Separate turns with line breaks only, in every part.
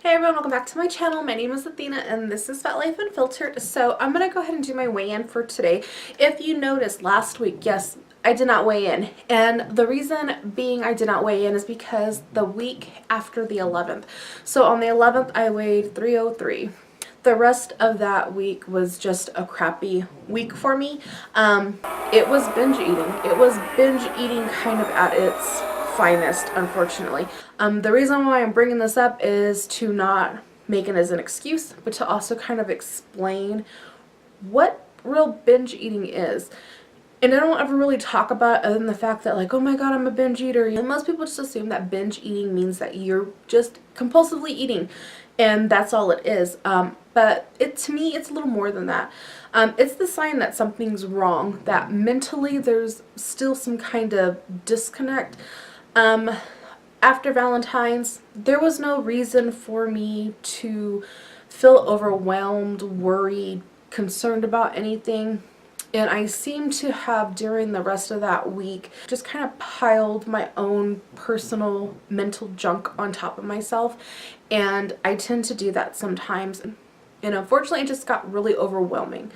Hey everyone, welcome back to my channel. My name is Athena and this is Fat Life Unfiltered. So I'm going to go ahead and do my weigh-in for today. If you noticed last week, yes, I did not weigh in. And the reason being I did not weigh in is because the week after the 11th. So on the 11th I weighed 303. The rest of that week was just a crappy week for me. It was binge eating. It was binge eating kind of at its finest, unfortunately. The reason why I'm bringing this up is to not make it as an excuse, but to also kind of explain what real binge eating is. And I don't ever really talk about it other than the fact that, like, oh my god, I'm a binge eater. And most people just assume that binge eating means that you're just compulsively eating, and that's all it is. But to me, it's a little more than that. It's the sign that something's wrong, that mentally there's still some kind of disconnect. After Valentine's, there was no reason for me to feel overwhelmed, worried, concerned about anything. And I seem to have, during the rest of that week, just kind of piled my own personal mental junk on top of myself. And I tend to do that sometimes. And unfortunately, it just got really overwhelming.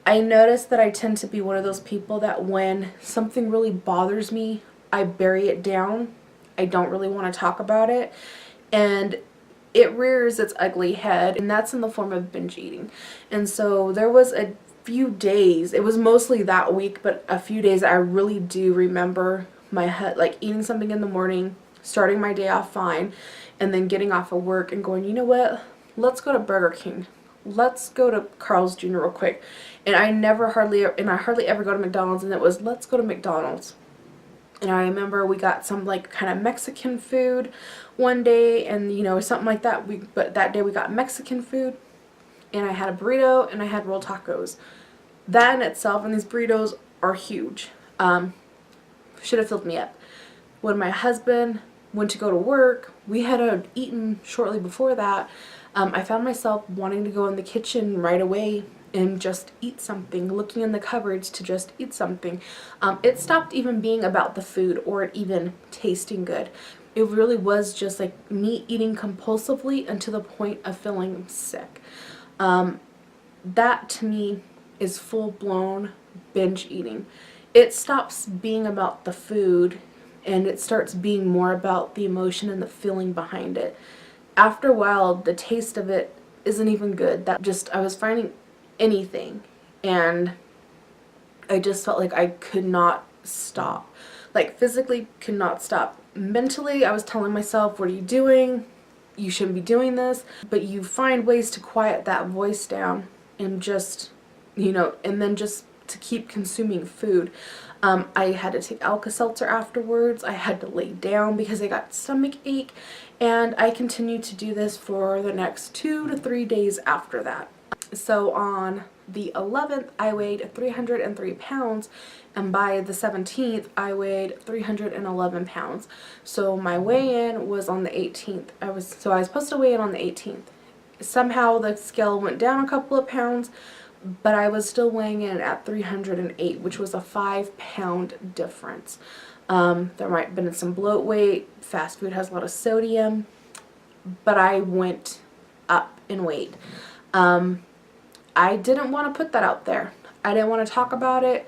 I noticed that I tend to be one of those people that when something really bothers me, I bury it down. I don't really want to talk about it. And it rears its ugly head, and that's in the form of binge eating. And so there was a few days, it was mostly that week, but a few days I really do remember my head, like eating something in the morning, starting my day off fine, and then getting off of work and going, you know what, let's go to Burger King. Let's go to Carl's Jr. real quick. And I hardly ever go to McDonald's, and it was, let's go to McDonald's. And I remember we got some like kind of Mexican food one day, and you know, something like that. But that day we got Mexican food, and I had a burrito and I had rolled tacos. That in itself, and these burritos are huge. Should have filled me up. When my husband went to go to work, we had eaten shortly before that. I found myself wanting to go in the kitchen right away and just eat something, looking in the cupboards to just eat something. It stopped even being about the food or it even tasting good. It really was just like me eating compulsively until the point of feeling sick. That to me is full-blown binge eating. It stops being about the food and it starts being more about the emotion and the feeling behind it. After a while, the taste of it isn't even good. I was finding anything, and I just felt like I could not stop. Like, physically could not stop. Mentally, I was telling myself, what are you doing? You shouldn't be doing this. But you find ways to quiet that voice down and just, you know, and then just to keep consuming food. I had to take Alka-Seltzer afterwards. I had to lay down because I got stomach ache, and I continued to do this for the next 2 to 3 days after that. So on the 11th, I weighed 303 pounds, and by the 17th, I weighed 311 pounds. So my weigh-in was on the 18th. I was supposed to weigh in on the 18th. Somehow the scale went down a couple of pounds, but I was still weighing in at 308, which was a 5-pound difference. There might have been some bloat weight. Fast food has a lot of sodium, but I went up in weight. I didn't want to put that out there. I didn't want to talk about it.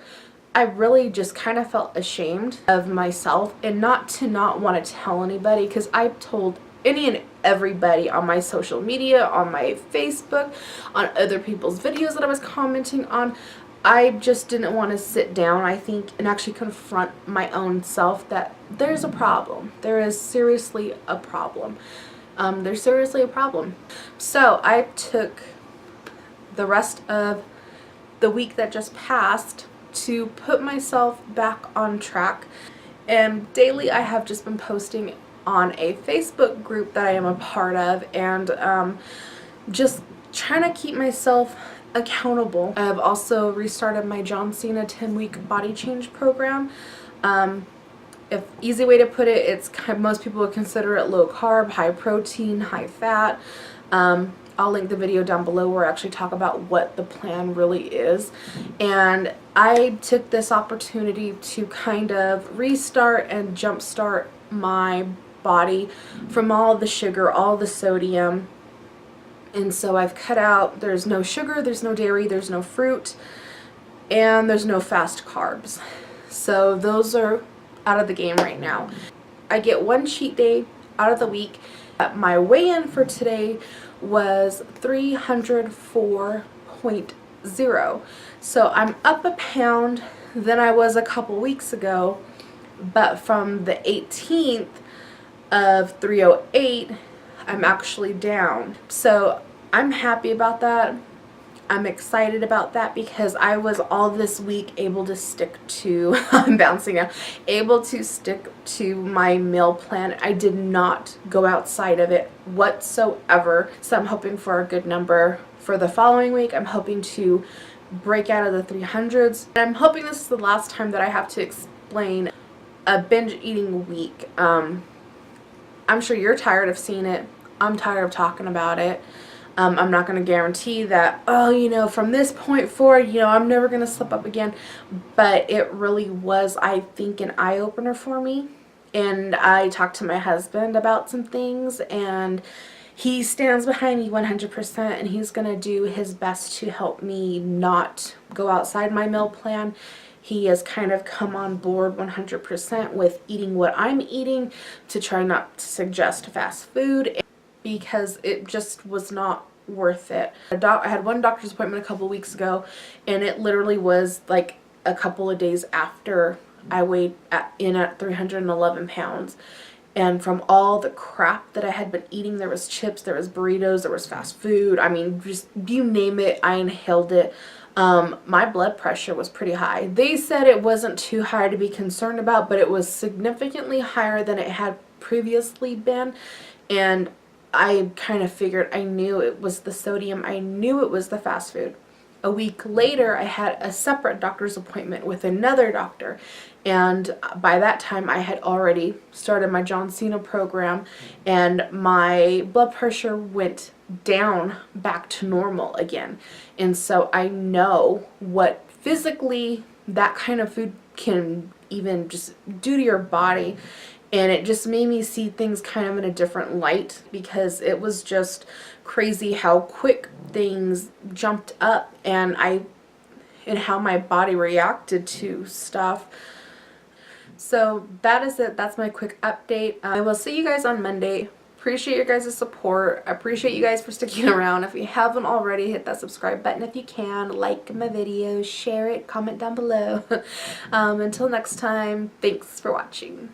I really just kind of felt ashamed of myself, and not want to tell anybody, because I've told any and everybody on my social media, on my Facebook, on other people's videos that I was commenting on. I just didn't want to sit down, I think, and actually confront my own self that there's a problem. There is seriously a problem. There's seriously a problem. So I took the rest of the week that just passed to put myself back on track, and daily I have just been posting on a Facebook group that I am a part of, and just trying to keep myself accountable. I've also restarted my John Cena 10-week body change program. If easy way to put it, it's most people would consider it low carb, high protein, high fat. I'll link the video down below where I actually talk about what the plan really is. And I took this opportunity to kind of restart and jumpstart my body from all the sugar, all the sodium. And so I've cut out, there's no sugar, there's no dairy, there's no fruit, and there's no fast carbs. So those are out of the game right now. I get one cheat day out of the week. My weigh-in for today was 304.0. So I'm up a pound than I was a couple weeks ago, but from the 18th of 308, I'm actually down. So I'm happy about that. I'm excited about that because I was all this week able to stick to, I'm bouncing now, able to stick to my meal plan. I did not go outside of it whatsoever. So I'm hoping for a good number for the following week. I'm hoping to break out of the 300s. And I'm hoping this is the last time that I have to explain a binge eating week. I'm sure you're tired of seeing it. I'm tired of talking about it. I'm not going to guarantee that, oh, you know, from this point forward, you know, I'm never going to slip up again. But it really was, I think, an eye-opener for me. And I talked to my husband about some things, and he stands behind me 100%, and he's going to do his best to help me not go outside my meal plan. He has kind of come on board 100% with eating what I'm eating, to try not to suggest fast food, because it just was not worth it. I had one doctor's appointment a couple weeks ago, and it literally was like a couple of days after I weighed in at 311 pounds. And from all the crap that I had been eating, there was chips, there was burritos, there was fast food. I mean, just you name it, I inhaled it. My blood pressure was pretty high. They said it wasn't too high to be concerned about, but it was significantly higher than it had previously been. And I kind of figured, I knew it was the sodium, I knew it was the fast food. A week later, I had a separate doctor's appointment with another doctor, and by that time I had already started my John Cena program, and my blood pressure went down back to normal again. And so I know what physically that kind of food can even just do to your body. And it just made me see things kind of in a different light, because it was just crazy how quick things jumped up and how my body reacted to stuff. So that is it. That's my quick update. I will see you guys on Monday. Appreciate your guys' support. I appreciate you guys for sticking around. If you haven't already, hit that subscribe button if you can. Like my video, share it, comment down below. Until next time, thanks for watching.